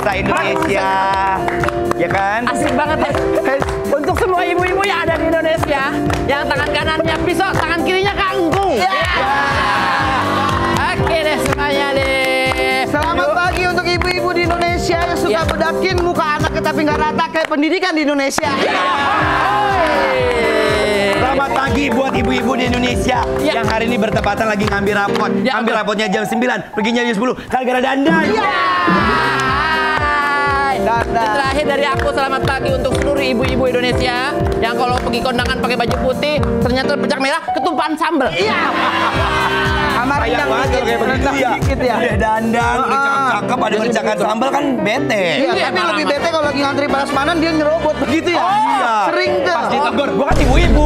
bangsa Indonesia. Ya kan? Asik banget ya. Untuk semua ibu-ibu yang ada di Indonesia, yang tangan kanannya pisau, tangan kirinya kangkung. Oke deh semuanya deh. Selamat pagi untuk ibu-ibu di Indonesia yang suka bedakin muka anaknya tapi nggak rata kayak pendidikan di Indonesia. Selamat pagi buat ibu-ibu di Indonesia yang hari ini bertepatan lagi ngambil rapot. Ambil rapotnya jam 9, perginya jam 10 gara-gara dandan. Terakhir dari aku, selamat pagi untuk seluruh ibu-ibu Indonesia yang kalau pergi kondangan pakai baju putih ternyata pecak merah ketumpahan sambel. Sayang banget kalau kayak begitu ya. Udah dandan, udah cakep-cakep, ada kerjakan sambal kan bete. Iya, tapi lebih bete kalau lagi ngantri prasmanan dia nyerobot begitu ya. Iya. Sering tuh. Pas ditegur, gua kan ibu-ibu.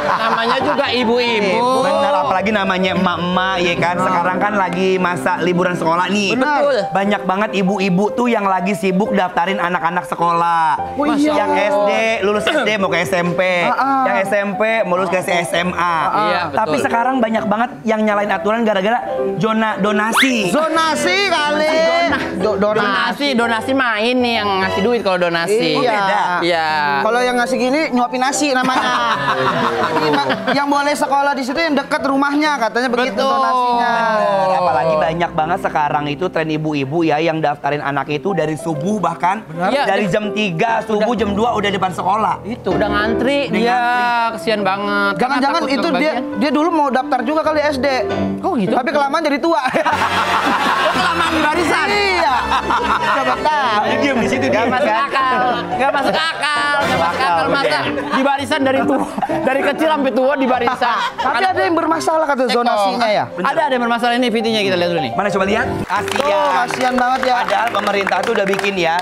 Namanya juga ibu-ibu. Bener, apalagi namanya emak-emak ya kan. Sekarang kan lagi masa liburan sekolah nih. Betul. Banyak banget ibu-ibu tuh yang lagi sibuk daftarin anak-anak sekolah. Oh, iya. Yang SD, lulus SD mau ke SMP. Yang SMP mau lulus ke SMA. Iya, Tapi betul. sekarang banyak banget yang nyalain aturan gara-gara donasi. Zonasi kali. Donasi main nih yang ngasih duit kalau donasi. Iya. Iya. Kalau yang ngasih gini nyuapin nasi namanya. Yang boleh sekolah di situ yang dekat rumahnya katanya begitu Betul. donasinya. Apalagi banyak banget sekarang itu tren ibu-ibu ya yang daftarin anak itu dari subuh bahkan Iya, dari jam 3 subuh jam 2 udah depan sekolah. Itu udah ngantri dia, kesian banget. Jangan-jangan Karena itu takut dia dulu mau daftar juga kali SD. Oh gitu. Tapi kelamaan jadi tua. Kelamaan di barisan. Iya. Coba tahu. Dia diam di situ dia. Gak masuk akal, gak masuk akal masa di barisan dari tua, dari kecil sampai tua di barisan. Tapi ada yang bermasalah kata zonasinya ya. Ada yang bermasalah ini videonya kita lihat dulu nih. Mana coba lihat? Oh, kasihan banget ya. Padahal pemerintah tuh udah bikin ya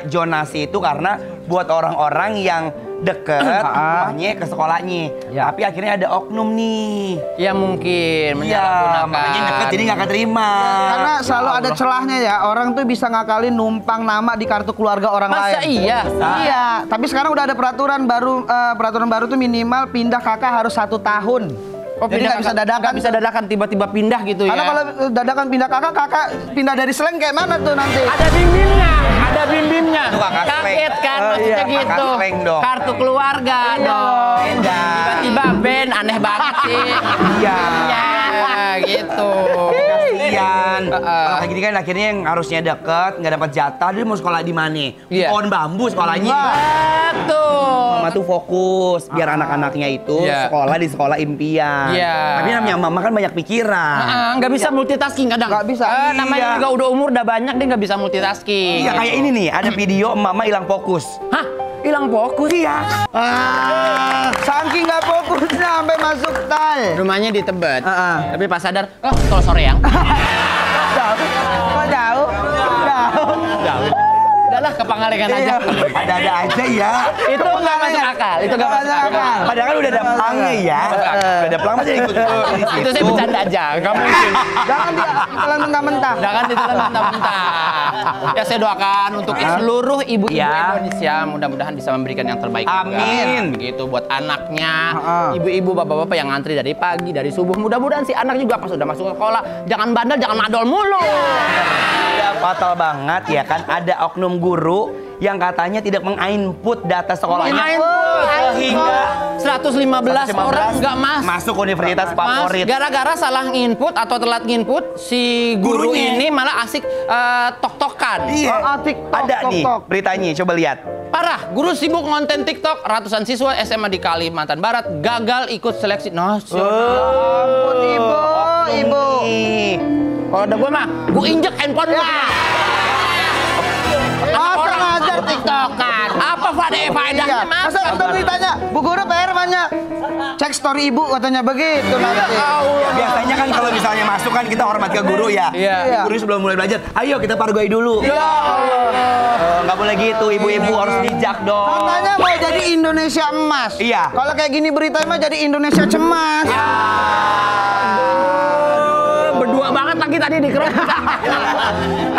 zonasi itu karena buat orang-orang yang deket rumahnya ke sekolahnya. Tapi akhirnya ada oknum nih. Ya mungkin Iya, menyalahgunakan. makanya deket jadi nggak keterima. Karena selalu ada celahnya ya. Orang tuh bisa ngakalin numpang nama di kartu keluarga orang lain. Masa iya? Iya, tapi sekarang udah ada peraturan baru tuh minimal pindah kakak harus 1 tahun. Oh, jadi nggak bisa dadakan. Nggak bisa dadakan tiba-tiba pindah gitu ya. Karena kalau dadakan pindah kakak pindah dari Slang kayak mana tuh nanti? Ada bim-bimnya, ada bim-bimnya. Itu kakak Kaget Slang. kan Oh, maksudnya iya, gitu. kakak Slang dong. Kartu keluarga dong. Beda. Tiba-tiba band aneh banget sih. Iya. Ya, gitu. Kasian. Kalau kayak gini kan akhirnya yang harusnya deket nggak dapat jatah, dia mau sekolah di mana? Di Iya. pohon bambu sekolahnya. Betul. Mama tuh fokus biar anak-anaknya itu Iya. sekolah di sekolah impian. Iya. Tapi namanya mama kan banyak pikiran. Nggak bisa multitasking kadang. Nggak bisa. Namanya Iya. juga udah umur udah banyak dia nggak bisa multitasking. Iya kayak ini nih, ada video mama hilang fokus. Hah? Hilang fokus? Iya. Saking nggak fokusnya sampai masuk tal. Rumahnya di Tebet. Tapi pas sadar, oh kalau sore yang. Kok jauh? Jauh. Udahlah ke Pangalengan aja. Ada-ada aja ya. Itu nggak masuk akal. Itu nggak masuk akal. Padahal kan udah ada pelangnya ya. Udah ada pelang aja ikut. Itu saya bercanda aja, nggak mungkin. Jangan ditelan mentah-mentah. Jangan ditelan mentah-mentah. Ya saya doakan untuk seluruh ibu-ibu Ya. Indonesia mudah-mudahan bisa memberikan yang terbaik. juga. Amin. Begitu buat anaknya, ibu-ibu, bapak-bapak yang ngantri dari pagi, dari subuh. Mudah-mudahan si anak juga pas udah masuk ke sekolah, jangan bandel, jangan madol mulu. Udah fatal banget ya kan, ada oknum guru yang katanya tidak menginput data sekolahnya. Sehingga 115 orang nggak masuk universitas favorit. Gara-gara salah nginput atau telat nginput, si guru Gurunya. ini malah asik tok-tokan. Iya. TikTok, Ada nih TikTok. beritanya, coba lihat. Parah, guru sibuk ngonten TikTok, ratusan siswa SMA di Kalimantan Barat gagal ikut seleksi nasional. Ampun ibu. Nih. Kalau ada gue mah, gue injek handphone gue. Masa ngajar TikTokan. Apa faedahnya Iya. mas? Masa kita ditanya, Bu Guru PR banyak. Cek story ibu katanya begitu nanti. Biasanya kan kalau misalnya masuk kan kita hormat ke guru ya. Iya. Guru sebelum mulai belajar, ayo kita pargoi dulu. Nggak boleh gitu, ibu-ibu harus bijak dong. Katanya mau jadi Indonesia emas. Iya. Kalau kayak gini berita mah jadi Indonesia cemas. Berdua banget lagi tadi di kereta.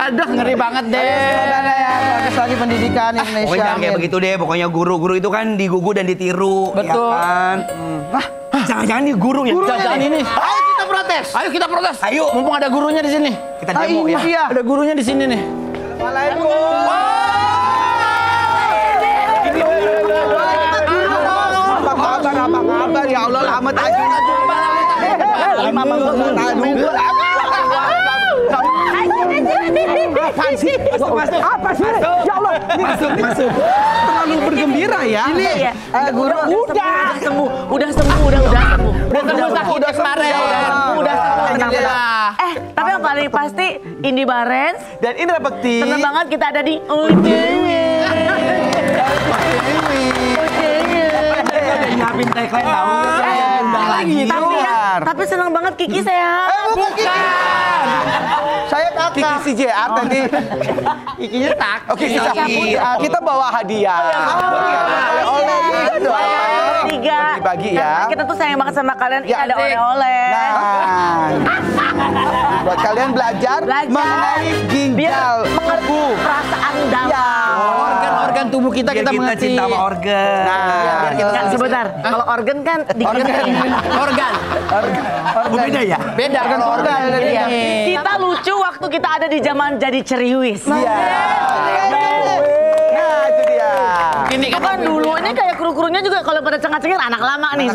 Aduh, ngeri banget deh. Bagus lagi pendidikan Indonesia. Pokoknya jangan kayak amin. begitu deh, pokoknya guru-guru itu kan digugu dan ditiru. Betul. Ya kan? Jangan-jangan di guru ya. Jangan ini. Ayo kita protes. Ayo kita protes. Ayo. Mumpung ada gurunya di sini. Kita demo ya. Iya. Ada gurunya di sini nih. Apa kabar ya Allah, lama tak jumpa. Mama gua tak nunggu lah. Apaan sih? Apa sih? Ya Allah, masuk. Terlalu bergembira ya. Ini guru Udah sembuh sakitnya kemarin. Udah sembuh. Tapi yang paling pasti Indi Barens dan Indra Bekti. seneng banget kita ada di UJW. Nyiapin tagline tahu. Tapi seneng banget Kiki sehat. Bukan. Saya kakak. Kiki si JR tadi. Kikinya tak. Oke, kita bawa hadiah. Oleh-oleh juga dong. Bagi-bagi ya. Kita tuh sayang banget sama kalian. Ini ada oleh-oleh. Buat kalian belajar mengenai ginjal, mengerti perasaan dalam. Organ tubuh kita mengerti. Cinta sama organ. biar kita Sebentar, kalau organ kan Organ. Beda ya? Beda kalau organ. Iya. Kita lucu waktu kita ada di zaman jadi ceriwis. Iya. Nah, itu dia. Ini Kan dulu ini kayak kru-krunya juga kalau pada cengak-cengir anak lama nih.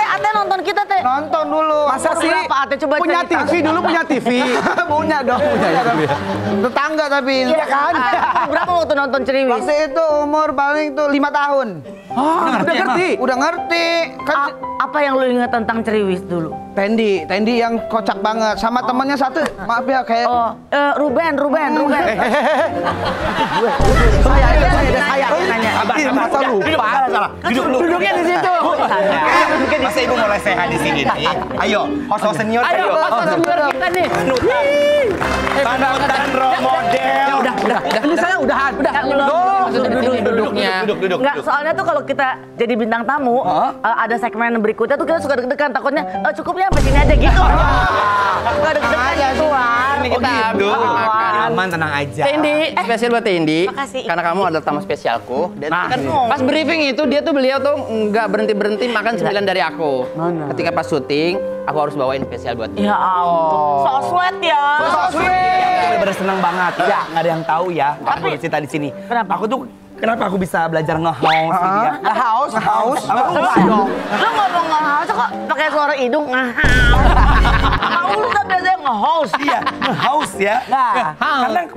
Ate nonton kita teh. Nonton dulu. Masa sih? Berapa Ate coba Punya cerita. TV dulu, punya TV. punya dong. Tetangga tapi. Iya kan? Berapa waktu nonton ceriwis? Waktu itu umur paling tuh 5 tahun. Udah ngerti? Udah ngerti. Kan Apa yang lu ingat tentang ceriwis dulu? Tendi yang kocak banget. Sama temannya satu, maaf ya kayak. Oh, Ruben. Saya nanya. Masa lupa? Duduknya di situ. Masa ibu mulai sehat di sini nih? Ayo, host senior. Ayo, host senior kita nih. Panutan role model. Udah. Ini saya udahan. Duduknya. Duduk. Enggak, soalnya tuh kalau kita jadi bintang tamu, ada segmen berikutnya tuh kita suka deg-degan, takutnya cukupnya sampai sini aja gitu. Suka deg-degan gituan. Ini kita Aman, tenang aja. Indi, spesial buat Indi. Makasih. Karena kamu adalah tamu spesialku. Dan Nah, kan pas briefing itu beliau tuh nggak berhenti makan sembilan dari aku. Ketika pas syuting, aku harus bawain spesial buat dia. Ya ampun, so sweet ya. Bener-bener seneng banget. Ya, nggak ada yang tahu ya. Aku cerita di sini. Kenapa? Kenapa aku bisa belajar nge-house gitu ya? Haus. Aku Lu ngomong nge-house kok pakai suara hidung nge-house. Kamu lu kan biasanya nge-house. Iya, nge-house ya. Karena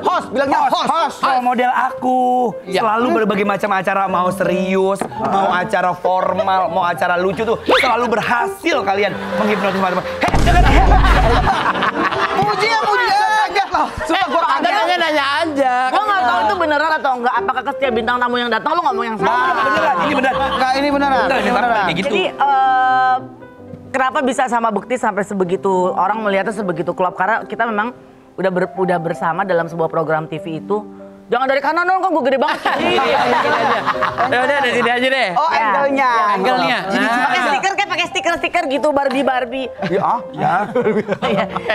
Host, bilangnya host. Role model aku selalu berbagai macam acara, mau serius, mau acara formal, mau acara lucu tuh selalu berhasil kalian menghipnotis teman-teman. Puji aja loh. Sumpah gua kaget. Nanya aja. Gua nggak tahu itu beneran atau enggak. Apakah ke setiap bintang tamu yang datang lu ngomong yang sama? Beneran, ini beneran. Enggak, ini beneran. Kayak gitu. Jadi kenapa bisa sama Bekti sampai sebegitu orang melihatnya sebegitu klop, karena kita memang udah bersama dalam sebuah program TV itu. Jangan dari kanan dong, kok gue gede banget. Udah dari sini aja deh. Oh, angle-nya. Angle-nya. Pakai stiker gitu Barbie. Ya. Iya.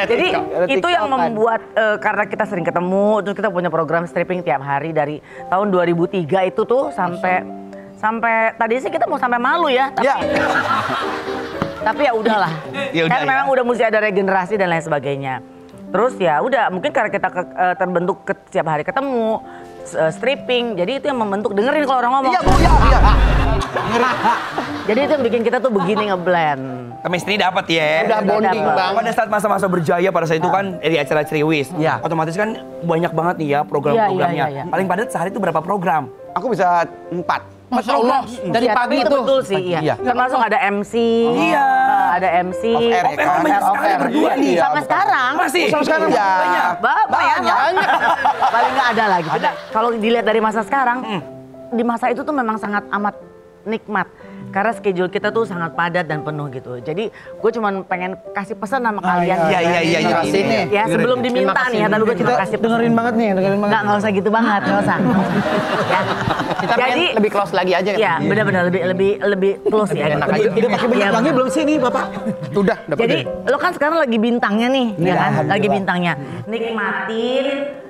Jadi itu yang membuat karena kita sering ketemu, terus kita punya program stripping tiap hari dari tahun 2003 itu tuh sampai tadi sih kita mau sampai malu ya, tapi ya udahlah. Kan memang udah mesti ada regenerasi dan lain sebagainya. Terus ya udah, mungkin karena kita terbentuk setiap hari ketemu, stripping, jadi itu yang membentuk. Dengerin kalau orang ngomong. Iya, Bu, iya. Jadi itu yang bikin kita tuh begini ngeblend. Chemistry dapat ya. Udah bonding bang. Pada saat masa-masa berjaya pada saat itu kan di acara Ceriwis. Iya. Otomatis kan banyak banget nih ya program-programnya. Iya. Paling padat sehari itu berapa program? Aku bisa 4. Masya Allah, dari Ya, pagi tapi itu. betul sih, iya. Iya. Termasuk ada MC. Iya. Ada MC. Off air, ya kan? banyak sekali Off air. berdua nih. Iya. Sampai sekarang. Masih. Sampai sekarang banyak. Banyak. Paling nggak ada lagi. Kalau dilihat dari masa sekarang, di masa itu tuh memang sangat amat nikmat. Karena schedule kita tuh sangat padat dan penuh gitu. Jadi gue cuma pengen kasih pesan sama kalian. Iya. Sini. Ya sebelum diminta nih ya, tapi gue cuma kasih pesan. Dengerin banget. Nggak usah gitu banget, nggak usah. Ya. Kita pengen lebih close lagi aja. Ya benar-benar lebih close ya. Enak aja. Udah pakai minyak wangi belum sih nih, Bapak? Udah. Jadi lo kan sekarang lagi bintangnya nih, ya kan? Lagi bintangnya. Nikmatin,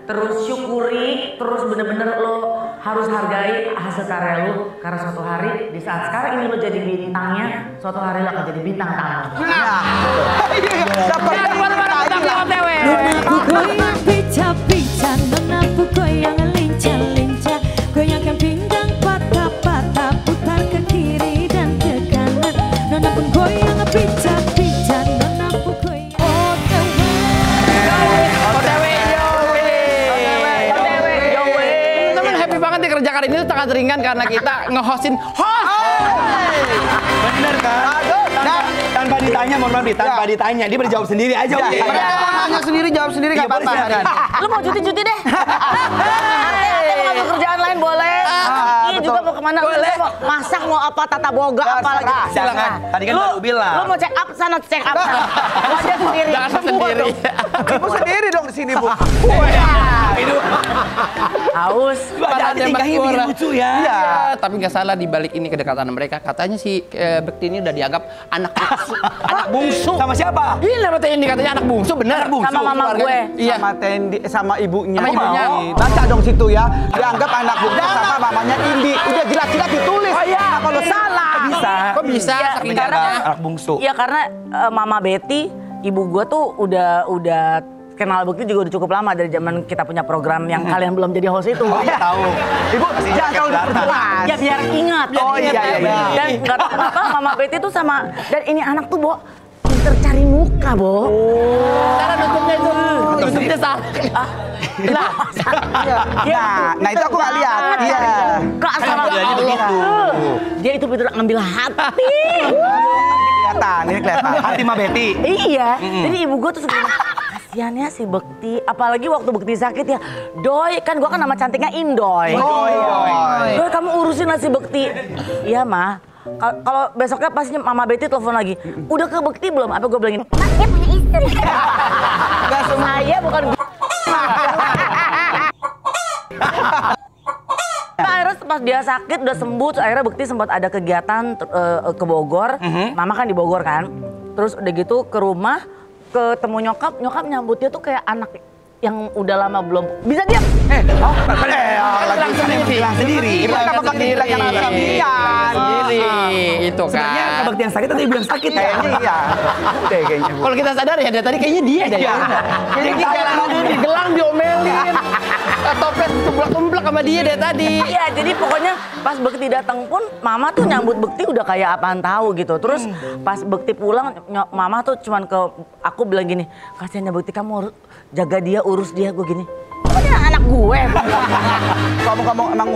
terus syukuri, terus bener-bener lo harus hargai hasil karya lo. Karena suatu hari, di saat sekarang ini lo jadi bintangnya, suatu hari lo akan jadi bintang tamu. Dapat. Jangan kemana-mana, tetap di OTW. pincang-pincang, nona goyang lincah-lincah, goyangkan pinggang patah-patah, putar ke kiri dan ke kanan. Nona pun goyang pincang-pincang, nona pun goyang. Teman-teman happy banget nih kerja kali ini tuh sangat ringan karena kita nge-hostin host. Bener kan? Tanpa ditanya, mohon maaf tanpa ditanya, dia berjawab sendiri aja. Tanya sendiri, jawab sendiri nggak apa-apa. Lu mau cuti-cuti deh. Ate mau ngambil kerjaan lain boleh. Iya juga mau kemana? Boleh. Masak mau apa? Tata boga apa lagi? Silakan. Tadi kan baru bilang. Lu mau check up sana, check up sana. Lu aja sendiri. Jangan sendiri. Ibu sendiri dong di sini, Bu. Haus. Ada tingkahnya bikin lucu ya. Iya, tapi nggak salah di balik ini kedekatan mereka. Katanya si Bekti ini udah dianggap anak bungsu. Anak bungsu. Sama siapa? Ini nama Tendi katanya anak bungsu, bener. Anak bungsu. Sama mama gue. Iya. Sama Tendi, sama ibunya. Sama ibunya. Baca dong situ ya. Dianggap anak bungsu sama mamanya Indi. Udah jelas-jelas ditulis. Oh iya. Kalau salah. Bisa. Kok bisa? Iya, Saking Menjaga jarangnya. anak bungsu. Iya karena Mama Betty, ibu gue tuh udah kenal Bekti juga udah cukup lama dari zaman kita punya program yang kalian belum jadi host itu. Oh iya tahu. Ibu, jangan terlalu diperjelas. Ya biar ingat. Oh, iya, iya, iya. Dan nggak tahu kenapa Mama Betty tuh sama, dan ini anak tuh Bo, pinter cari muka Bo. Cara nutupnya itu. Nutupnya salah. Nah, Nah itu aku nggak lihat. Iya. Kok asal Bilangnya begitu. Dia itu pinter ngambil hati. Kelihatan, ini kelihatan. Hati Ma Betty. Iya. Jadi ibu gue tuh suka kasihan ya si Bekti, apalagi waktu Bekti sakit ya. Doi, kan gue kan nama cantiknya Indoy. Doi, kamu urusin lah si Bekti. Iya mah. Kalau besoknya pasti Mama Betty telepon lagi. Udah ke Bekti belum? Apa gue bilangin? Mas dia punya istri. Gak saya bukan gue. Akhirnya pas dia sakit udah sembuh, terus akhirnya Bekti sempat ada kegiatan ke Bogor. Mama kan di Bogor kan. Terus udah gitu ke rumah, ketemu nyokap nyambutnya tuh kayak anak yang udah lama belum bisa diam. Bilang sendiri. Ibu kenapa pakai bilang yang alamian? Sendiri. Itu kan. Sebenarnya kebaktian sakit tadi bilang sakit ya. Kayaknya iya. Udah kayaknya, Bu. Kalau kita sadar ya dari tadi kayaknya dia deh. Jadi digelang diomelin. Toples tumplak-tumplak sama dia dari tadi. Iya, jadi pokoknya pas Bekti datang pun Mama tuh nyambut Bekti udah kayak apaan tahu gitu. Terus pas Bekti pulang Mama tuh cuman ke aku bilang gini, kasihan ya Bekti, kamu jaga dia, urus dia. Gue gini, pokoknya anak gue. Kamu emang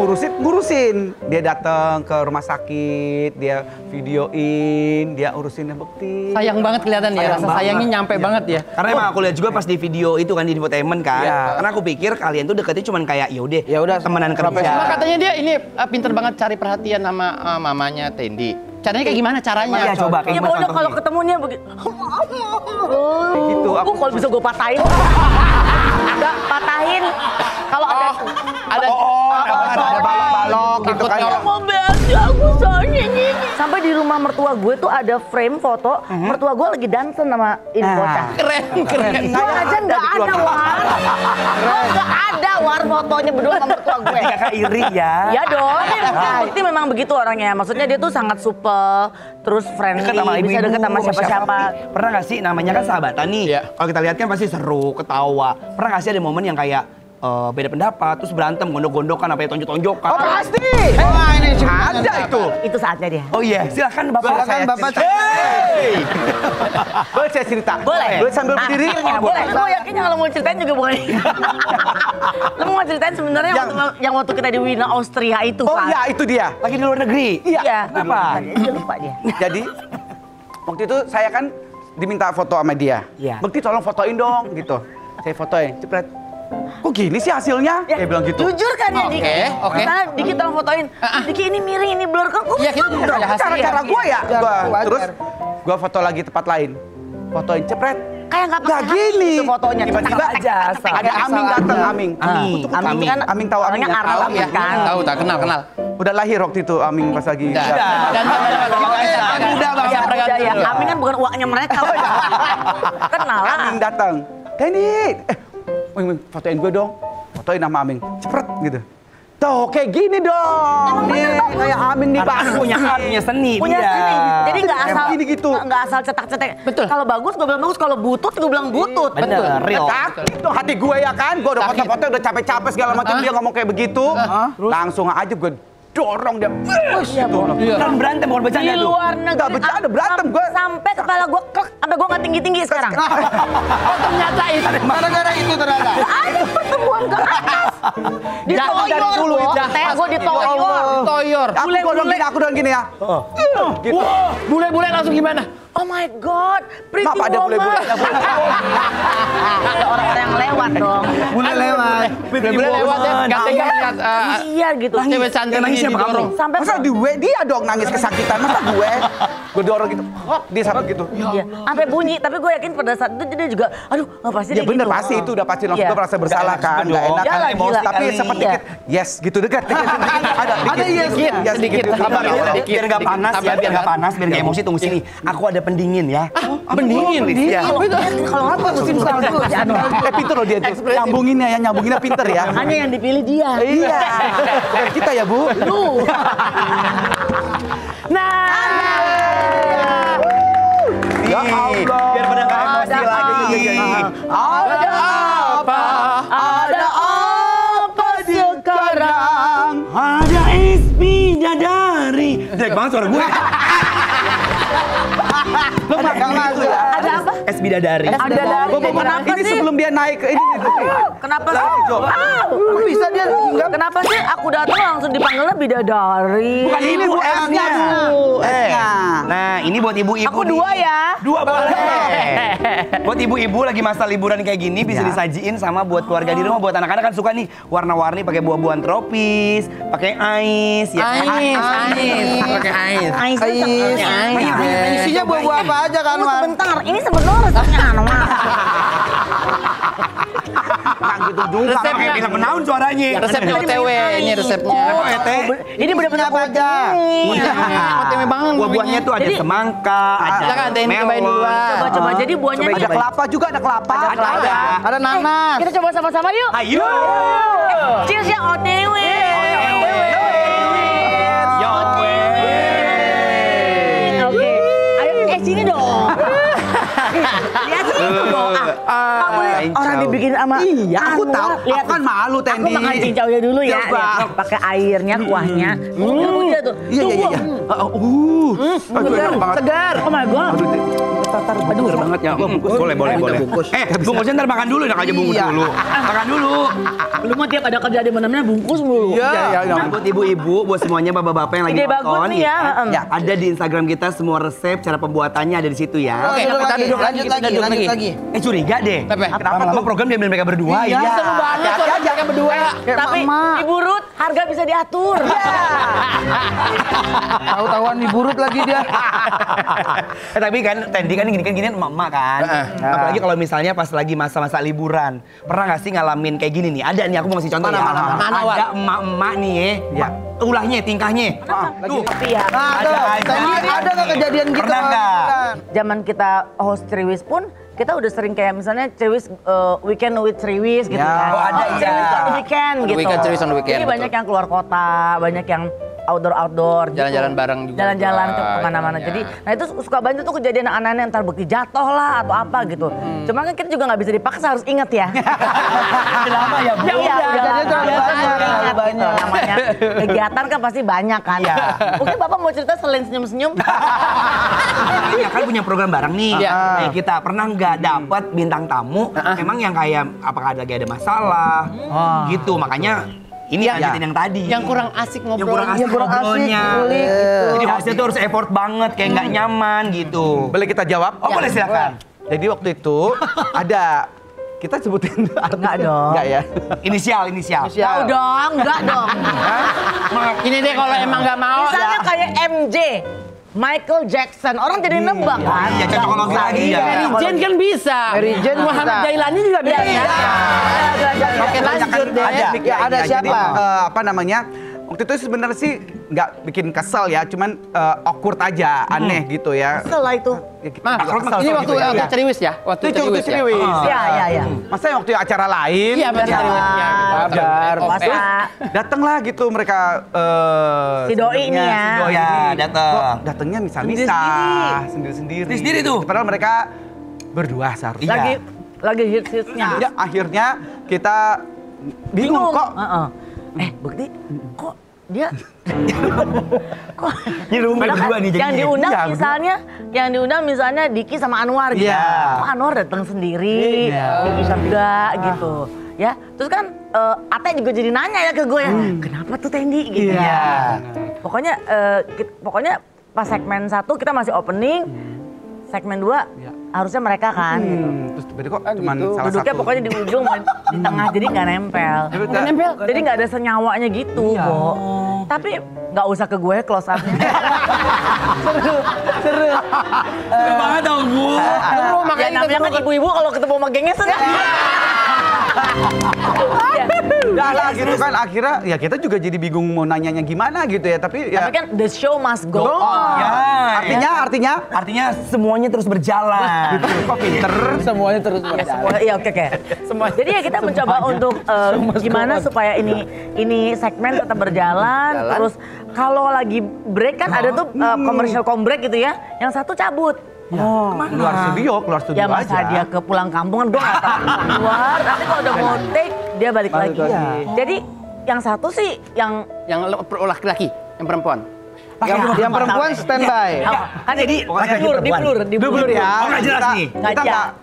ngurusin. Dia datang ke rumah sakit, dia videoin, dia urusin Bekti. Sayang banget kelihatan ya, rasa sayangnya nyampe banget ya. Karena emang aku lihat juga pas di video itu kan di infotainment kan. Iya. Karena aku pikir kalian tuh deketnya cuman kayak ya udah temenan Cuma kerja. katanya dia ini pinter banget cari perhatian sama mamanya Tendi. Caranya kayak gimana caranya? Iya, coba kayak Ya gimana pokoknya kalau contohnya? ketemunya begitu. Gitu, Aku kalau bisa gue patahin. Enggak, patahin. Kalau ada Ada Ada balok-balok gitu kan. Takut mau beli aku soalnya ini. Sampai di rumah mertua gue tuh ada frame foto mertua gue lagi dansen sama ini bocah. keren. Gue aja nggak ada War. Nggak ada War fotonya berdua sama mertua gue. Kakak iri ya. Ya dong, Bekti memang begitu orangnya. Maksudnya dia tuh sangat supel, terus friendly, Deket sama bisa ibu-ibu, deket sama siapa-siapa. Pernah gak sih namanya kan sahabatan nih. Iya. Kalau kita lihat kan pasti seru, ketawa. Pernah gak sih ada momen yang kayak beda pendapat, terus berantem, gondok-gondokan, apa ya tonjok-tonjokan. Oh pasti. Wah ini ada itu. Itu saatnya dia. Oh iya, silakan Bapak. Bapak. Hey! Boleh saya cerita? Boleh. Boleh sambil berdiri? Akhirnya boleh. Gue yakin yang lo mau ceritain juga bukan ini. Lo mau ceritain sebenarnya yang waktu kita di Wina Austria itu Oh kan? iya itu dia. Lagi di luar negeri. Iya. Kenapa? Dia lupa dia. Jadi waktu itu saya kan diminta foto sama dia. Iya. Bekti tolong fotoin dong gitu. Saya fotoin, cepret. Kok gini sih hasilnya? Dia bilang gitu. Jujur kan ya Diki? Oke. Karena Diki tolong fotoin. Diki ini miring, ini blur kan? Iya, kita juga ada hasil. Cara-cara gue ya. Terus gue foto lagi tempat lain. Fotoin, cepret. Kayak nggak pakai hati gini. itu fotonya. Tiba-tiba aja. Ada Aming datang, Aming. Aming kan Aming tahu orangnya Aming ya? Arab Tahu ya, kan? tahu tak kenal. Udah lahir waktu itu Aming pas lagi. Dan Udah, Bang. Ya, ya. Aming kan bukan uangnya mereka. Kenal lah. Aming datang. Tendi, Wing, fotoin gue dong. Fotoin nama Aming. Cepret gitu. Tuh kayak gini dong. Nih kayak Amin nih Pak. Punya seni. Punya seni. Jadi nggak asal Gini gitu. nggak asal cetak-cetak. Betul. Kalau bagus gue bilang bagus, kalau butut gue bilang butut. Bener, real. Sakit tuh hati gue ya kan. Gue udah foto-foto udah capek-capek segala macam dia ngomong kayak begitu. Langsung aja gue dorong dia. Iya, Bo. Bukan berantem, bukan bercanda Di tuh. luar negeri. Nggak bercanda, berantem gue. Sampai kepala gue krek, sampai gue nggak tinggi-tinggi sekarang. Oh ternyata itu. Gara-gara itu ternyata. Ada pertemuan ke atas. Jangan dari Ditoyor, dulu Bo. itu. Teh gue ditoyor. Toyor. Aku doang gini ya. Gitu. Wah, bule-bule langsung gimana? Oh my God, pretty Kenapa ada woman. bule-bule? Ada orang-orang yang lewat dong. Bule lewat. Bule lewat ya, gak tega lihat Iya gitu. cewek cantik Nangis ini siapa didorong. Sampai Masa gue dia dong nangis kesakitan, masa gue? Gue dorong gitu, hop, dia sampai gitu. Iya, sampai bunyi. Tapi gue yakin pada saat itu dia juga, aduh, pasti Ya dia bener gitu. pasti itu udah pasti langsung Iya. gue merasa bersalah kan, dong. nggak enak Ya kan, lah, emosi. gila. Tapi Iya. sempat dikit, yes gitu dekat. Ada Sedikit, sedikit. Sabar ya, Sedikit, biar nggak sedikit. panas ya, Sabar, biar nggak sabar. panas, biar nggak emosi. Tunggu sini, aku ada pendingin ya. Pendingin. Iya. Kalau apa musim salju ya, aduh. pinter loh dia tuh, nyambunginnya pinter ya. Hanya yang dipilih dia. Iya, bukan kita ya Bu. Nah, Ya Allah. Biar pada nggak emosi Ada lagi. Ada apa? ada apa sekarang? Ada SP Dadari. Jelek banget suara gue. Lo Nggak masuk ya. Ada apa? SP Dadari. Ada dari kenapa Ini sih? sebelum dia naik ke ini. Kenapa sih? Coba. Kok bisa dia hinggap? Kenapa sih aku datang langsung dipanggilnya bidadari? Bukan ini Bu, S-nya. Nah, ini buat ibu-ibu. Aku nih. 2 ya. 2 boleh. Buat ibu-ibu lagi masa liburan kayak gini bisa disajiin sama buat keluarga di rumah. Buat anak-anak kan suka nih warna-warni pakai buah-buahan tropis, pakai ais ya. Ais. Pakai ais. Ais. Isinya buah-buah apa aja kan, Tunggu Wan? sebentar, ini sebenarnya resepnya Anwar. Nah gitu juga. Resepnya kayak film menaun suaranya. Resepnya OTW ini resepnya. Oh, ete. Ini benar-benar apa aja? OTW banget. Buah-buahnya tuh ada Jadi- semangka, ada Silakan, Teh, ini cobain melon. duluan. Coba-coba, jadi buahnya Ada ini. kelapa juga, ada kelapa. Ada nanas. Kita coba sama-sama yuk. Ayo. Cheers ya OTW. Yo, Oke. Ayo, sini dong. Lihat sini dong. Kamu lihat orang dibikin sama Iya, aku Anwar. tahu. Lihat Aku kan malu, Aku Tendi. makan cincaunya dulu ya. Coba. Lihat, pakai airnya, kuahnya. Dia tuh. Iya. Aduh, enak banget. Segar. Oh my God. Aduh, seger banget ya. Boleh. Bungkus ntar makan dulu, enak aja bungkus dulu. Makan dulu. Lu mau tiap ada kerja di mana-mana bungkus mulu. Iya. Nah, buat ibu-ibu, buat semuanya bapak-bapak yang lagi Ide bagus nonton, nih ya. ya, ada di Instagram kita semua resep, cara pembuatannya ada di situ ya. Oke, kita duduk lagi. Curiga deh. Pepe. Kenapa lama program diambil mereka berdua? Iya, seru banget soalnya mereka berdua. Tapi Ibu Ruth harga bisa diatur. Tahu-tahuan diburut lagi dia. Tapi kan Tendi kan gini emak-emak kan. Apalagi kalau misalnya pas lagi masa-masa liburan. Pernah nggak sih ngalamin kayak gini nih? Ada nih, aku mau kasih contoh ya. Mana, Wan? Ada emak-emak nih ya. Ulahnya, tingkahnya. Tuh. Iya. Ada nggak kejadian gitu? Pernah nggak? Zaman kita host Triwis pun kita udah sering kayak misalnya Triwis weekend with Triwis gitu Ya. kan. Oh, ada, Triwis iya. on weekend gitu. Weekend, Triwis on weekend, Jadi betul. banyak yang keluar kota, banyak yang outdoor gitu. Jalan-jalan bareng juga. Jalan-jalan ke kemana-mana. Iya. Jadi, nah itu suka banyak tuh kejadian anak-anak yang terbukti jatuh lah atau apa gitu. Cuma kan kita juga nggak bisa dipaksa, harus ingat ya. Lama ya, Bu? Iya, udah. kejadiannya terlalu banyak, Gitu. Namanya kegiatan kan pasti banyak kan. Iya. Mungkin Bapak mau cerita selain senyum-senyum. Iya kan punya program bareng nih. Iya. Kayak kita pernah nggak dapat bintang tamu, emang yang kayak apakah lagi ada masalah, gitu. Makanya ini lanjutin yang tadi. Yang kurang asik ngobrol. Yang kurang asik ngobrolnya. Jadi hostnya tuh harus effort banget, kayak nggak nyaman gitu. Boleh kita jawab? Oh boleh silakan. Jadi waktu itu ada kita sebutin Enggak dong. Enggak ya. Inisial. Tahu dong, enggak dong. Ini deh kalau emang nggak mau. Misalnya kayak MJ, Michael Jackson, orang jadi nebak kan? Iya, cocokologi lagi ya. Mary Jane kan bisa. Mary Jane Muhammad bisa. Jailani juga bisa. Iya. Oke lanjut deh. Ada Iya, siapa? jadi- Apa namanya? waktu itu sebenarnya sih nggak bikin kesel ya, cuman awkward aja, aneh gitu ya. Kesel lah itu. Mas, ini waktu ceriwis ya? Waktu ceriwis ya? Iya. Masa waktu acara lain? Iya, mas ceriwis. Wajar. Masa Datanglah gitu mereka. si doi ini ya. Si doi datang. Kok datangnya misah-misah, sendiri-sendiri. Sendiri tuh. Padahal mereka berdua seharusnya. Lagi hits-hitsnya. Ya, akhirnya kita bingung kok. Bukti kok dia kok Ini rumit padahal berdua nih yang jadinya. diundang misalnya Diki sama Anwar gitu. Iya. Kok Anwar datang sendiri, Diki enggak gitu. Ya, terus kan Ate juga jadi nanya ya ke gue ya, kenapa tuh Tendi gitu. Iya. Pokoknya pas segmen 1 kita masih opening, segmen 2 harusnya mereka kan gitu. Terus tiba-tiba kok cuman salah Duduknya satu. pokoknya di ujung, di tengah, jadi nggak nempel. Nggak nempel? Jadi nggak ada senyawanya gitu, Bo. Tapi nggak usah ke gue close up-nya. Seru banget dong, Bu. Seru, Ya makanya namanya kan ibu-ibu kalau ketemu sama gengnya senang. Udah lah gitu kan, akhirnya ya kita juga jadi bingung mau nanyanya gimana gitu ya. Tapi ya Tapi kan the show must go on. Ya. artinya semuanya terus berjalan. gitu. Kok pinter? semuanya terus Ya, semua, iya oke. Jadi ya kita mencoba untuk gimana supaya ini segmen tetap berjalan. Terus kalau lagi break kan ada tuh commercial break gitu ya. Yang satu cabut. Kemana? Keluar studio Ya masa aja. dia ke pulang kampung kan gue gak tahu keluar. Nanti kalau udah mau take dia balik lagi. Jadi yang satu sih yang laki-laki, yang perempuan. Yang perempuan standby. kan jadi di blur ya. Oh, nggak jelas nih. Nggak Kita jelas.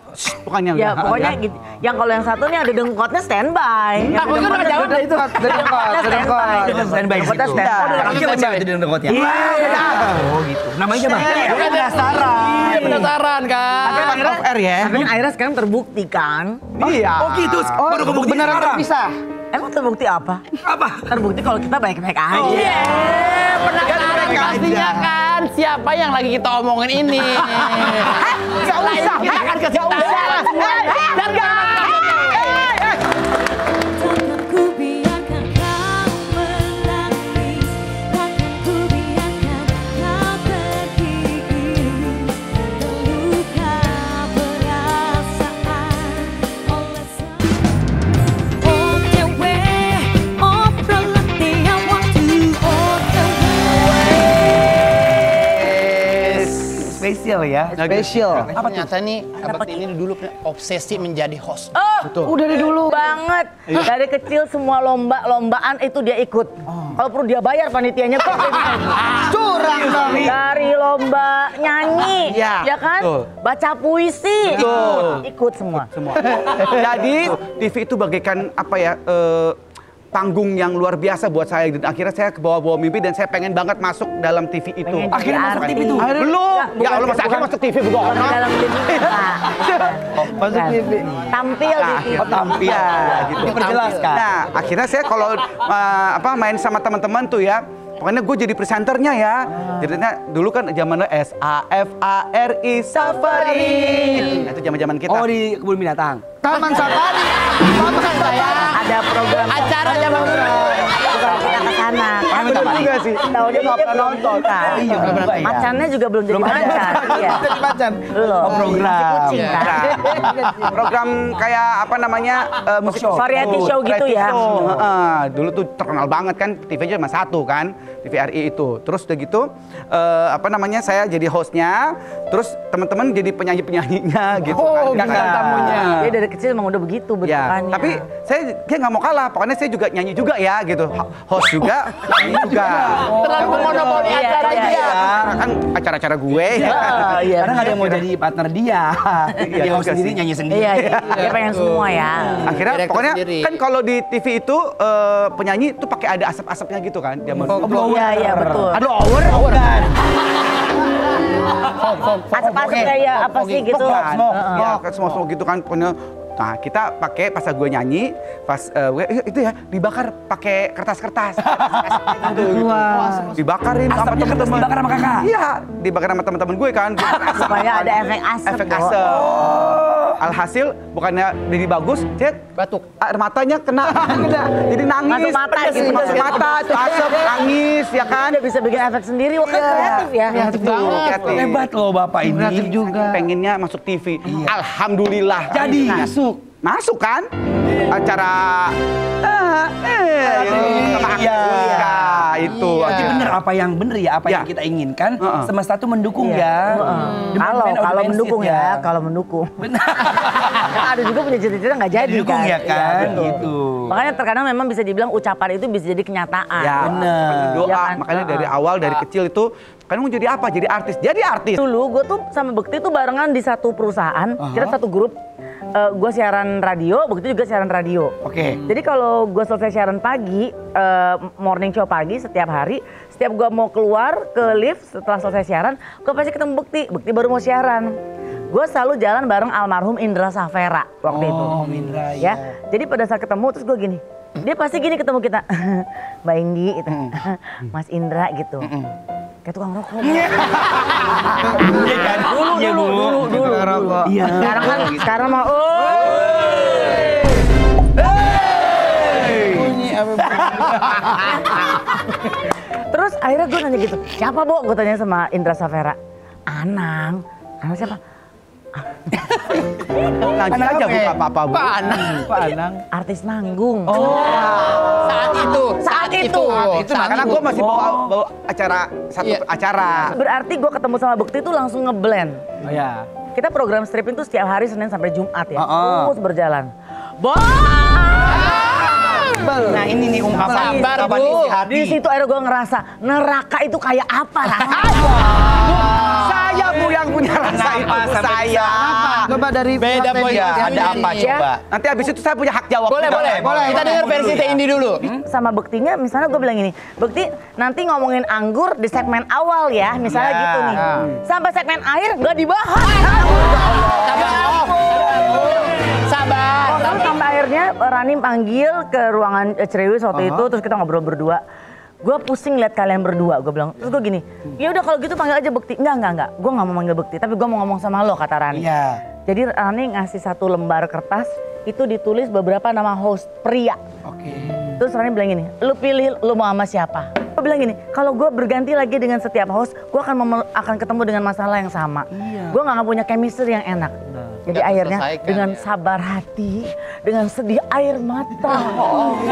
bukannya Ya pokoknya gitu. Yang kalau yang satu nih ada dengkotnya standby. Aku kan udah jawab deh itu. Dengkotnya standby. Standby di situ. Dengkotnya standby. Orang cewek cewek itu di dengkotnya. Oh gitu. Namanya siapa? Iya, Penasaran. Penasaran kan? off air ya. Tapi akhirnya sekarang terbukti kan. Iya. Oh gitu. Baru kebukti beneran sekarang. terpisah. Emang terbukti apa? Apa? Terbukti kalau kita baik-baik aja. Penasaran pastinya kan siapa yang lagi kita omongin ini. Gak usah. Kita akan kasih tahu. Dan Takkan ku biarkan kau menangis, takkan ku biarkan kau tergigit, terluka perasaan oleh OTW, obrolan tiap waktu. Spesial ya. Spesial. ternyata nih abang ini dulu punya obsesi menjadi host. Udah dari dulu banget. Dari kecil semua lombaan itu dia ikut. Kalau perlu dia bayar panitianya kok. Curang dong. Dari lomba nyanyi, Iya, ya kan? betul. Baca puisi, ikut semua. Jadi TV itu bagaikan apa ya? Panggung yang luar biasa buat saya dan akhirnya saya ke bawah-bawah mimpi dan saya pengen banget masuk dalam TV itu. Pengen jadi Akhirnya masuk artis. TV tuh? Belum. Bukan, Ya Allah, masa akhirnya masuk TV bukan begono. di dalam TV. Masuk TV. Tampil di TV. Tampil gitu. Diperjelaskan. Nah, akhirnya saya kalau main sama teman-teman tuh ya, pokoknya gue jadi presenternya ya. Jadinya dulu kan zamannya SAFARI Safari. Nah, itu zaman-zaman kita. Oh di kebun binatang. Taman Safari. Ada program Acara zaman bukan kita ke sana. Bener juga sih. Tahu dia nggak pernah nonton. Iya, belum ya. Macannya juga belum jadi macan. Iya. Belum. Oh, program. Si kucing kan. Nah, program kayak apa namanya musik show. Variety show gitu variety ya. show. Dulu tuh terkenal banget kan, TV-nya cuma satu kan, TVRI itu. Terus udah gitu apa namanya saya jadi hostnya, terus teman-teman jadi penyanyi-penyanyinya gitu Oh, kan. bintang tamunya. Dia dari kecil emang udah begitu Ya, bentukannya. tapi saya nggak mau kalah. Pokoknya saya juga nyanyi juga ya gitu. Host juga, nyanyi juga. terlalu memonopoli Iya, acara iya, dia. iya. Karena kan acara-acara gue. Iya, iya. Karena nggak ada yang mau jadi partner dia. Dia host juga sendiri sih. nyanyi sendiri. Iya, iya. Dia pengen semua ya. Akhirnya Direktur pokoknya sendiri. kan kalau di TV itu penyanyi tuh pakai ada asap-asapnya gitu kan. Zaman Iya, iya betul. Aduh, over. Bukan. Asap-asap kayak apa sih gitu. Smoke. Heeh. Ya, kayak smoke gitu kan. Pokoknya Nah, kita pakai pas gue nyanyi, pas itu ya dibakar pakai kertas-kertas. Dibakarin sama teman-teman. Dibakar sama kakak? Iya, dibakar sama teman-teman gue kan. Supaya ada efek asap. Efek asap. Alhasil bukannya jadi bagus, Cet, Batuk. air matanya kena. Jadi nangis. Masuk mata gitu. Masuk mata, tuh asap, nangis ya kan. Dia bisa bikin efek sendiri, wah kan kreatif ya. Kreatif banget. Kreatif. Hebat loh Bapak ini. Kreatif juga. Pengennya masuk TV. Alhamdulillah. Jadi Masuk kan? Acara sama Afrika itu. Berarti bener apa yang bener ya, apa Ya. yang kita inginkan. Semesta tuh mendukung ya. Kalau mendukung ya, kalau mendukung. Ada juga punya cita-cita nggak jadi Didukung kan. ya kan, betul. gitu. Makanya terkadang memang bisa dibilang ucapan itu bisa jadi kenyataan. Ya, Bener. doa. Ya kan? Makanya dari awal, dari kecil itu kan mau jadi apa? Jadi artis. Jadi artis. Dulu gue tuh sama Bekti tuh barengan di satu perusahaan, kita satu grup. Gue siaran radio, Bekti juga siaran radio. Oke. Jadi kalau gue selesai siaran pagi, morning show pagi setiap hari, setiap gue mau keluar ke lift setelah selesai siaran, gue pasti ketemu Bekti. Bekti baru mau siaran. Gue selalu jalan bareng almarhum Indra Safera waktu itu. Oh, Indra, ya. Jadi pada saat ketemu terus gue gini, dia pasti gini ketemu kita, Mbak Indi, gitu. Mas Indra gitu. Kayak tukang rokok. Iya kan? Dulu. Iya. Sekarang mah, terus akhirnya gue nanya gitu, siapa Bo? Gue tanya sama Indra Safera. Anang siapa? Lanjut aja buka apa-apa, Bu. Pak Anang. Artis nanggung. Saat itu. Karena gue masih bawa acara satu acara. Berarti gue ketemu sama Bekti tuh langsung ngeblend. Oh ya. Kita program stripping tuh setiap hari Senin sampai Jumat ya. Terus berjalan. Nah ini nih ungkapan Sabar, ungkapan Bu. isi hati. Di situ akhirnya gue ngerasa neraka itu kayak apa Saya Bu yang punya rasa itu, Kenapa sampai saya. Coba dari Beda pihak poin. Ya, Teddy. ada apa coba? Nanti habis itu saya punya hak jawab. Boleh. Kita dengar versi Teh Indi dulu. sama Bektinya, misalnya gue bilang gini, Bekti nanti ngomongin anggur di segmen awal ya, misalnya Ya. gitu nih. Sampai segmen akhir gak dibahas. Sabar. Terus sampai akhirnya Rani panggil ke ruangan Cerewis waktu itu, terus kita ngobrol berdua. Gue pusing lihat kalian berdua, gue bilang. Terus gue gini, ya udah kalau gitu panggil aja Bekti. Enggak. Gue nggak mau manggil Bekti, tapi gue mau ngomong sama lo, kata Rani. Iya. Jadi Rani ngasih satu lembar kertas, itu ditulis beberapa nama host pria. Oke. Terus Rani bilang gini, lu pilih lu mau sama siapa? Gue bilang gini, kalau gue berganti lagi dengan setiap host, gue akan ketemu dengan masalah yang sama. Gue nggak punya chemistry yang enak. Jadi Nggak akhirnya terselesaikan, dengan ya. sabar hati, dengan sedih air mata.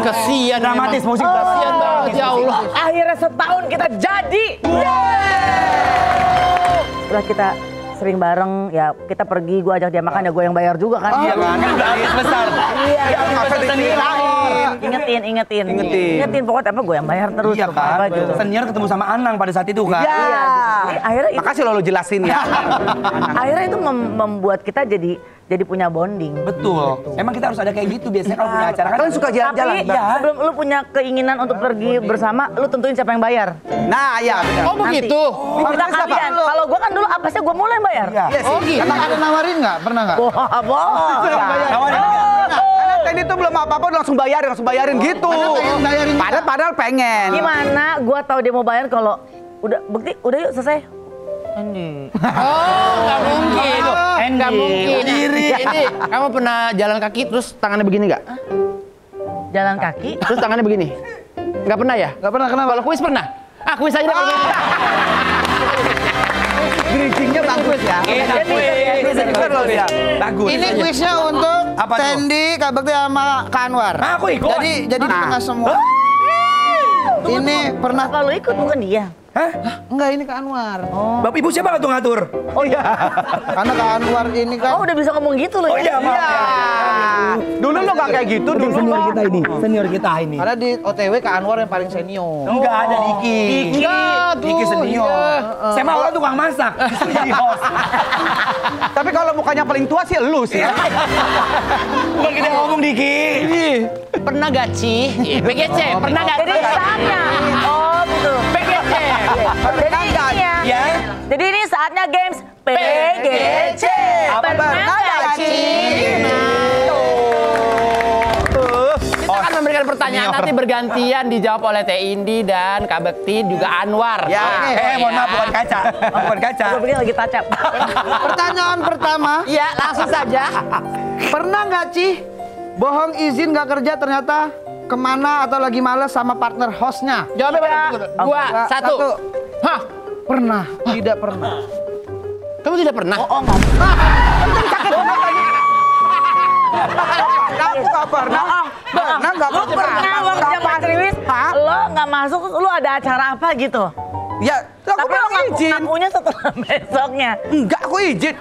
Kesian Dramatis, memang. musik Kesian banget ya Allah. Akhirnya setahun kita jadi. Setelah kita sering bareng, ya kita pergi, gue ajak dia makan, ya gue yang bayar juga kan. Iya kan? Ini udah ayat besar. Iya, Masa diceritain. Ingetin, pokoknya apa gue yang bayar terus. Iya kan? apa gitu. Senior ketemu sama Anang pada saat itu kan? Iya, jadi akhirnya itu, Makasih lo jelasin ya. akhirnya itu membuat kita jadi punya bonding. Betul. Emang kita harus ada kayak gitu biasanya kalau punya acara kan. Kalian suka jalan-jalan. Tapi sebelum lu punya keinginan untuk pergi bersama, lu tentuin siapa yang bayar. Nah, ya benar. Oh begitu. Kita kalian. Kalau gue kan dulu apa sih gue mulai yang bayar. Iya. Oh gitu. Emang ada nawarin nggak? Pernah nggak? Tawarin nggak? Karena tadi itu belum apa-apa udah langsung bayarin gitu. pengen bayarin juga. Padahal pengen. Gimana gue tahu dia mau bayar kalau udah Bekti, udah yuk selesai. Oh nggak mungkin. Nggak mungkin. Ini kamu pernah jalan kaki terus tangannya begini nggak? Jalan kaki. Terus tangannya begini? Nggak pernah ya? Nggak pernah, kenapa? Kalau kuis pernah? Kuis aja deh. Bridgingnya bagus ya. Bagus. Ini kuisnya untuk Apa tuh? Tendi, Kak Bekti sama Kak Anwar. Aku ikut. Jadi di tengah semua. Ini pernah Kalau ikut bukan dia. Hah? enggak ini Kak Anwar. Bapak ibu siapa nggak tuh ngatur? Oh iya. Karena Kak Anwar ini kan Oh udah bisa ngomong gitu loh Oh iya, ya. maaf. Dulu lo gak kayak gitu dulu. Senior kita ini. Senior kita ini. karena di OTW Kak Anwar yang paling senior. Enggak ada Diki. Enggak tuh. Diki senior. Saya mah orang tukang masak. Jadi host. Tapi kalau mukanya paling tua sih lu sih. Bukan kita ngomong Diki. Pernah gak sih? PGC. Pernah gak? Jadi saatnya. Oh gitu. PGC. Jadi ini ya. Ya. Jadi ini saatnya games PGC. Apa? Pernah nggak sih? nanti bergantian dijawab oleh Teh Indi dan Kak Bekti juga Anwar. Ya, mohon maaf bukan kaca. Bukan kaca. Gue pikir lagi tacap. Pertanyaan pertama, Iya, langsung saja. pernah nggak Ci bohong izin nggak kerja ternyata kemana atau lagi males sama partner hostnya? Jawabnya benar. 2, 1. Hah? Pernah, tidak pernah. Kamu tidak pernah? Oh, nggak. Aku nggak pernah. Pernah nggak Lu pernah waktu zaman krimis, lo nggak masuk, lu ada acara apa gitu? Ya, aku Tapi lo bilang izin. ngakunya setelah besoknya. Enggak, aku izin.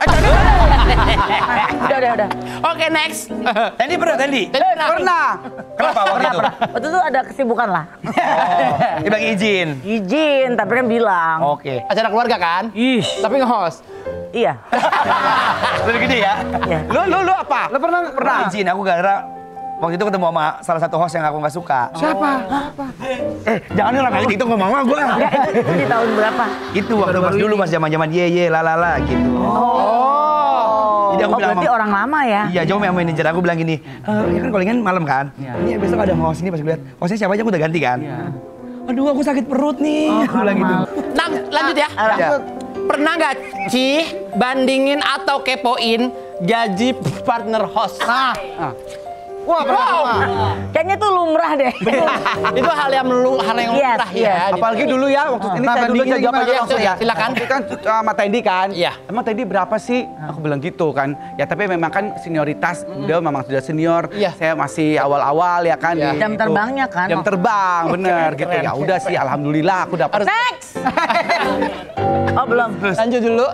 Udah. Oke, next. Tendi pernah, Tendi? Pernah. Kenapa waktu itu? Waktu itu ada kesibukan lah. Dia bagi izin. Izin, tapi kan bilang. Oke. Acara keluarga kan? Tapi nge-host. Iya. Lebih gede ya? Iya. Lu apa? Lo pernah? Pernah izin, aku gara-gara waktu itu ketemu sama salah satu host yang aku nggak suka. Siapa? Jangan orang kayak gitu ngomong sama gue. Ya, itu di tahun berapa? Itu waktu pas dulu pas zaman-zaman ye lalala gitu. Jadi aku Oh, bilang berarti sama, orang lama ya? iya, jauh sama manajer aku bilang gini, ini kan callingan malam kan? Ini besok ada host ini pas gue lihat, hostnya siapa aja aku udah ganti kan? Aduh aku sakit perut nih, aku bilang gitu. Lanjut ya. Pernah nggak Ci bandingin atau kepoin gaji partner host? Wah, pernah. Kayaknya tuh lumrah deh. Itu hal yang lumrah ya. Apalagi dulu ya, waktu ini saya dulu bandinginnya jawab aja gimana langsung ya. Silakan. Itu kan sama Teddy kan. Iya. Emang Teddy berapa sih? Aku bilang gitu kan. Ya tapi memang kan senioritas, dia memang sudah senior. Iya. Saya masih awal-awal ya kan. Iya. di Jam itu. terbangnya kan? Jam terbang, bener gitu. Ya udah sih, alhamdulillah aku dapat. Next! Oh belum. Lanjut dulu.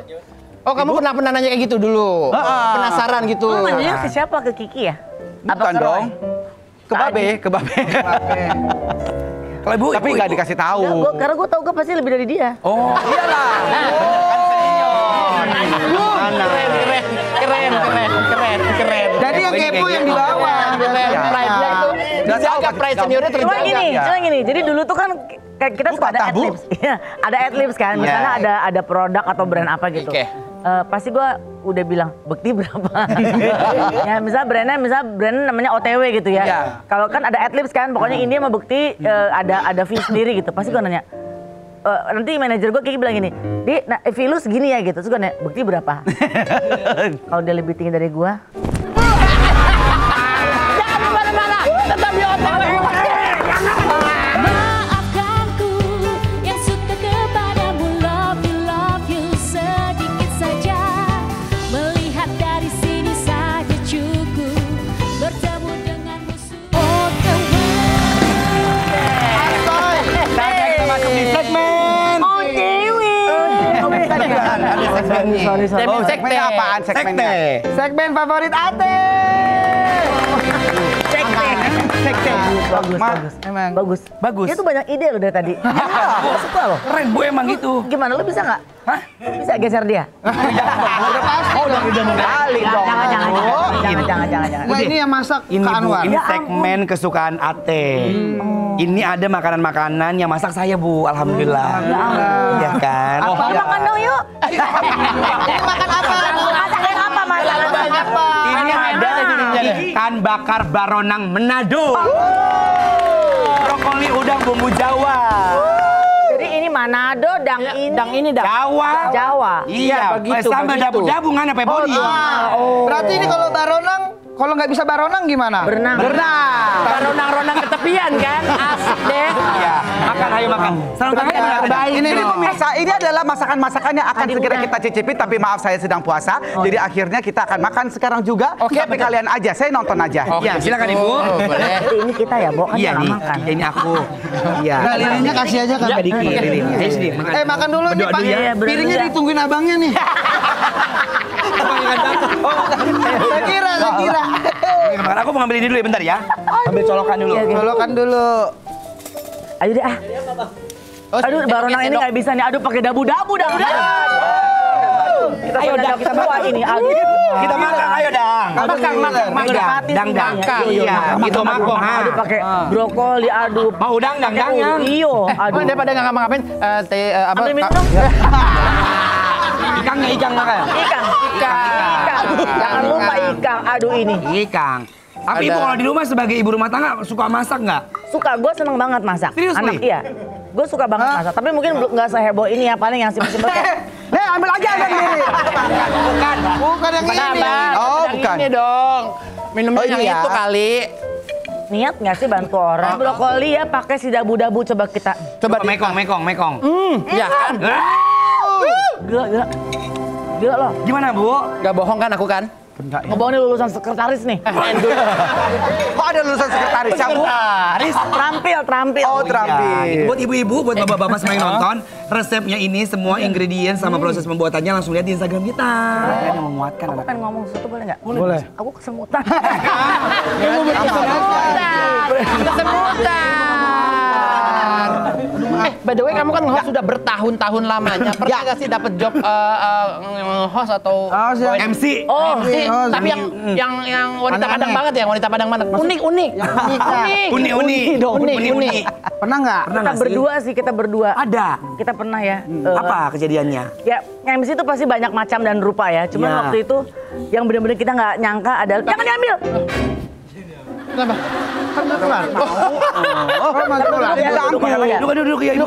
Oh, kamu pernah nanya kayak gitu dulu? Penasaran gitu? Lu nanyanya ke siapa? Ke Kiki ya? Bukan ke Roy? dong. Ke Babe. Kalau ibu, Tapi nggak dikasih tahu. Enggak, karena gue tau gue pasti lebih dari dia. Oh, iyalah. Keren. Jadi yang kepo yang di bawah. Pride-nya itu dijaga, pride seniornya Cuma terjaga. gini, jadi dulu tuh kan kita suka ada patah, Bu. adlibs. Iya, ada adlibs kan. Misalnya ada produk atau brand apa gitu. Oke. Pasti gue udah bilang Bekti berapa. Ya misalnya brand namanya OTW gitu ya. Iya. Kalau kan ada adlibs kan, pokoknya India sama Bekti ada fee sendiri gitu. Pasti gue nanya. Nanti manajer gue kayak bilang gini, fee lu segini ya gitu. Terus gue nanya, Bekti berapa? Kalau dia lebih tinggi dari gue, Jangan kemana-mana, tetap di OTW. Maafkanku yang suka kepadamu, love you sedikit saja. Melihat dari sini saja cukup, bertemu dengan musuh. Saatnya kita masuk di segmen. oh Dewi. Ada segmen nih. Segmen apaan segmennya? Segmen favorit Ate. Sekte. Bagus. Emang. Bagus. Bagus. Dia tuh banyak ide loh dari tadi. Gue suka loh. Keren, Bu emang gitu. Gimana lu bisa nggak? Hah? Bisa geser dia? Udah pasti. Udah mau kali dong. Jangan. Nah, ini yang masak Ini ke Bu, Anwar. ini segmen kesukaan Ate. Ini ada makanan-makanan yang masak saya Bu, alhamdulillah. Ya kan? Apa makan dong yuk? Makan apa? Masak yang apa masak? Ini ada ikan bakar baronang Manado. Brokoli udang bumbu Jawa. Jadi ini Manado, dang ini. Jawa. Iya, begitu, sambal begitu. dabu-dabu nggak ada pebodi. Berarti ini kalau baronang, kalau nggak bisa baronang gimana? Berenang. Ronang-ronang ketepian kan? Asik deh. Iya, makan ayo makan. Salam kami Ini pemirsa, ini adalah masakan-masakan yang akan Tadi segera udah. kita cicipi. Tapi maaf saya sedang puasa, jadi akhirnya kita akan makan sekarang juga. Tapi kalian aja, saya nonton aja. Iya, silakan Ibu. Boleh. Jadi ini kita ya, Bo, kan Iya nggak nih, makan. ini aku. Iya. Nah, lilinnya kasih aja kan. Sampai dikit lilinnya. Ayo sini, makan. Makan dulu nih Berdoa Pak. dulu ya. Iya, berdoa Piringnya dulu ya. ditungguin abangnya nih. Saya kira. Oke, makan. Aku mau ngambil ini dulu ya bentar ya. Ambil colokan dulu. Iya, Colokan dulu. Ayo deh ah. Aduh, baronang ini nggak bisa nih. Aduh, pakai dabu-dabu dah. Ayo dah, kita bawa ini. Aduh. Kita makan, ayo dang. Makan. Dang. Iya, gitu makong. Aduh, pakai brokoli. Aduh. Mau dang. Iyo. Aduh. Daripada nggak ngapa-ngapain, Ambil minum dong. Ikan makan. Ikan. Jangan lupa ikan. Aduh ini. Ikan. Tapi ibu kalau di rumah sebagai ibu rumah tangga suka masak nggak? Suka, gue seneng banget masak. Serius, Anak, Li? iya. Gue suka banget masak, tapi mungkin nggak seheboh ini ya, paling yang simpel-simpel kayak Ambil aja kan sendiri. Bukan yang ini. Oh, bukan. Ini dong. Minumnya Oh, ini yang ya. itu kali. niat nggak sih bantu orang? Brokoli ya pakai si dabu-dabu, coba kita. Coba mekong. Ya kan? Gila. Gila loh. Gimana, Bu? Gak bohong kan aku kan? Ngebohong nih lulusan sekretaris nih. Kok ada lulusan sekretaris ya, Bu? Terampil. Oh, terampil. Buat ibu-ibu, buat bapak-bapak semua yang nonton, resepnya ini semua ingredient sama proses pembuatannya langsung lihat di Instagram kita. Kalian yang memuatkan Aku anak. pengen ngomong sesuatu boleh nggak? Boleh. Aku kesemutan. By the way, kamu kan nge-host sudah bertahun-tahun lamanya. Pernah nggak sih dapat job nge-host atau MC. Oh, MC? Tapi yang wanita Padang banget ya, wanita Padang banget. Unik. Unik. Pernah nggak? Kita berdua. Ada. Kita pernah ya. Apa kejadiannya? Ya, MC itu pasti banyak macam dan rupa ya. Cuman Ya. waktu itu yang benar-benar kita nggak nyangka adalah jangan diambil. Kenapa? Duduk ya, ibu.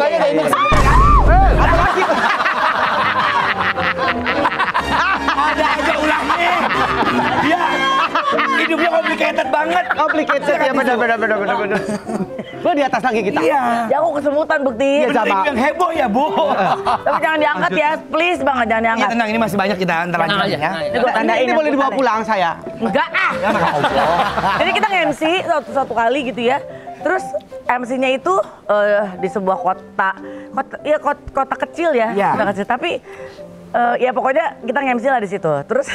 Ada aja ulangnya. Dia hidupnya complicated banget. Complicated ya, benar. Lo di atas lagi kita. Iya. Ya aku kesemutan bukti. Bener ibu yang heboh ya, Bu. Tapi jangan diangkat ya, please banget jangan Iya, diangkat. tenang, ini masih banyak kita antar lanjut ya. Ini gua tandain. Ini boleh dibawa pulang saya. Enggak ah. Jadi kita nge-MC satu kali gitu ya. Terus MC-nya itu di sebuah kota kecil ya. Iya. Kota kecil tapi ya pokoknya kita nge-MC lah di situ. Terus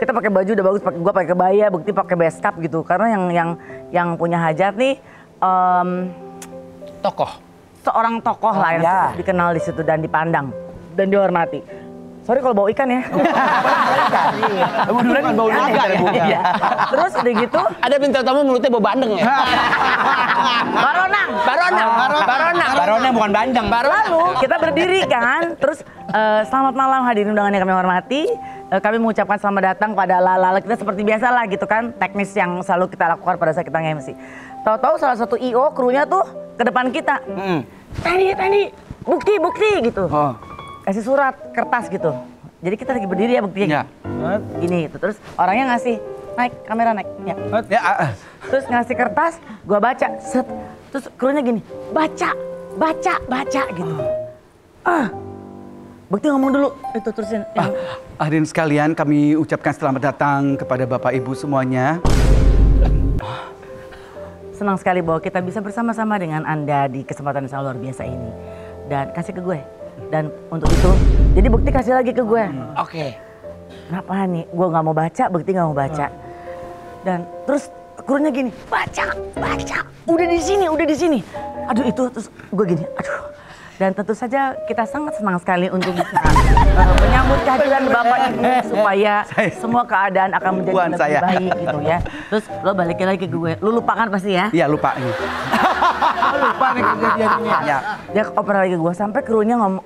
kita pakai baju udah bagus, gua pakai kebaya, bukti pakai base cap gitu. Karena yang punya hajat nih Tokoh. seorang tokoh lah yang Ya. dikenal di situ dan dipandang dan dihormati. Sorry kalau bau ikan ya. Kemudian bau naga ya, Bu. Iya. Terus udah gitu, Ada bintang tamu mulutnya bau bandeng ya? baronang. Baronnya bukan bandeng. Lalu kita berdiri kan, terus selamat malam hadirin undangan yang kami hormati. Kami mengucapkan selamat datang pada Lala. Kita seperti biasa lah gitu kan, teknis yang selalu kita lakukan pada saat kita nge-MC. Tahu-tahu salah satu IO krunya tuh ke depan kita. Tani, bukti gitu. Oh. Kasih surat, kertas gitu. Jadi kita lagi berdiri ya buktinya. Gini gitu. Terus orangnya ngasih, naik, kamera naik. Ya. Terus ngasih kertas, gua baca, set. Terus krunya gini, baca gitu. Bukti ngomong dulu, itu terusin. Hadirin sekalian, kami ucapkan selamat datang kepada Bapak Ibu semuanya. Senang sekali bahwa kita bisa bersama-sama dengan Anda di kesempatan yang sangat luar biasa ini. Dan kasih ke gue. Dan untuk itu, jadi bukti kasih lagi ke gue. Oke. Kenapa nih? Gue nggak mau baca, bukti nggak mau baca. Dan terus krunya gini, baca. Udah di sini. Aduh itu terus gue gini, aduh. Dan tentu saja kita sangat senang sekali untuk bisa menyambut kehadiran Bapak ini supaya semua keadaan akan menjadi lebih baik gitu ya. Terus lo balikin lagi ke gue, lo lupa kan pasti ya? Iya, lupa ini. Lupa nih kejadiannya. Ya. Dia oper lagi gue sampai krunya ngomong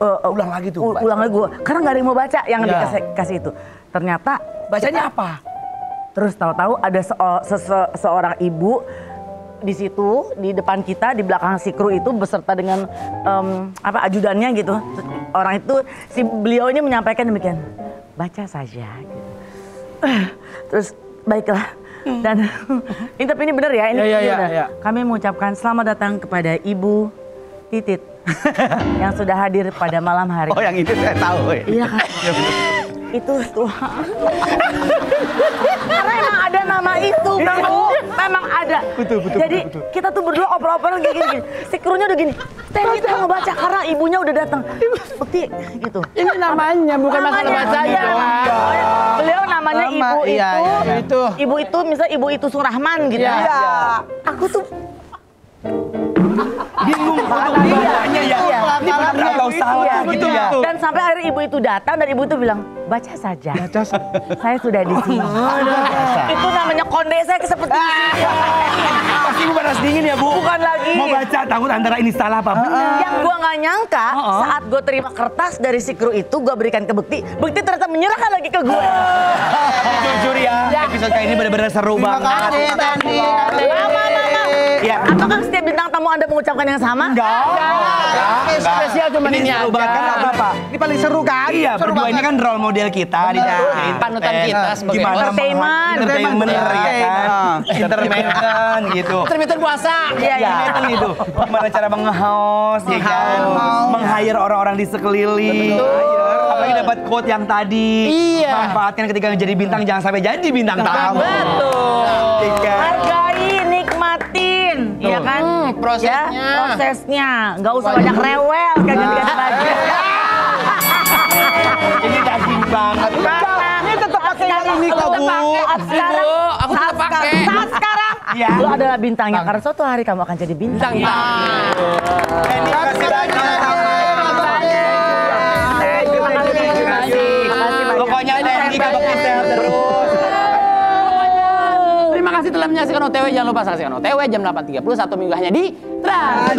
Ulang lagi tuh. ulang lagi gue karena nggak ada yang mau baca yang dikasih itu. Ternyata Bacanya apa? terus tahu-tahu ada seorang ibu di situ di depan kita di belakang si kru itu beserta dengan ajudannya gitu. Orang itu beliau ini menyampaikan demikian, baca saja. Gitu. Terus baiklah. Dan ini tapi ini benar ya, ini benar. Iya. Kami mengucapkan selamat datang kepada Ibu Titit yang sudah hadir pada malam hari. Oh, yang itu saya tahu. Iya kan? Itu Tuhan. Karena emang ada nama itu, Bang Bu. Memang ada. Betul. Jadi kita tuh berdua oper-operan kayak gini. Si krunya udah gini. Kita mau baca karena ibunya udah datang. Bukti gitu. Ini namanya bukan masalah bacanya. Beliau namanya Ibu itu. Ibu itu misalnya Ibu itu Surahman gitu. Iya. Aku tuh Bingung bacanya ya. Iya. Ini benar atau salah gitu ya. Dan sampai akhirnya ibu itu datang dan ibu itu bilang, baca saja. Saya sudah di sini. Itu namanya kondisi seperti itu. Pasti ibu panas dingin ya, Bu? Bukan lagi. Mau baca, takut antara ini salah apa benar. Yang gua nggak nyangka, saat gua terima kertas dari si kru itu, gua berikan ke Bekti ternyata menyerahkan lagi ke gue. Jujur ya, episode kali ini benar-benar seru banget. Mama. Ya. Apakah setiap bintang tamu Anda mengucapkan yang sama? Enggak. Spesial cuma ini seru aja. banget. Karena apa? Ini paling seru kan? Iya, berdua ini kan role model kita di Panutan kita sebagai gimana entertainment. entertainment ya kan. Intermittent gitu. Intermittent puasa. Iya. Intermittent gitu. Gimana cara meng-host ya kan. Meng-hire orang-orang di sekeliling. Apalagi dapat quote yang tadi. Iya. Manfaatkan ketika jadi bintang, jangan sampai jadi bintang tamu. Betul. Hargai, nikmatin, ya kan? Prosesnya. Ya, prosesnya. Nggak usah banyak rewel, kayak ganti-ganti baju. Ini daging banget. Ini tetap pakai yang ini kok, Bu. Sekarang, aku tetap pakai. saat sekarang, Iya. lu adalah bintangnya. Karena suatu hari kamu akan jadi bintang. Terima kasih banyak. Pokoknya Tendy Kabakti sehat terus. Terima kasih telah menyaksikan OTW. Jangan lupa saksikan OTW jam 8.30 satu minggu hanya di Trans.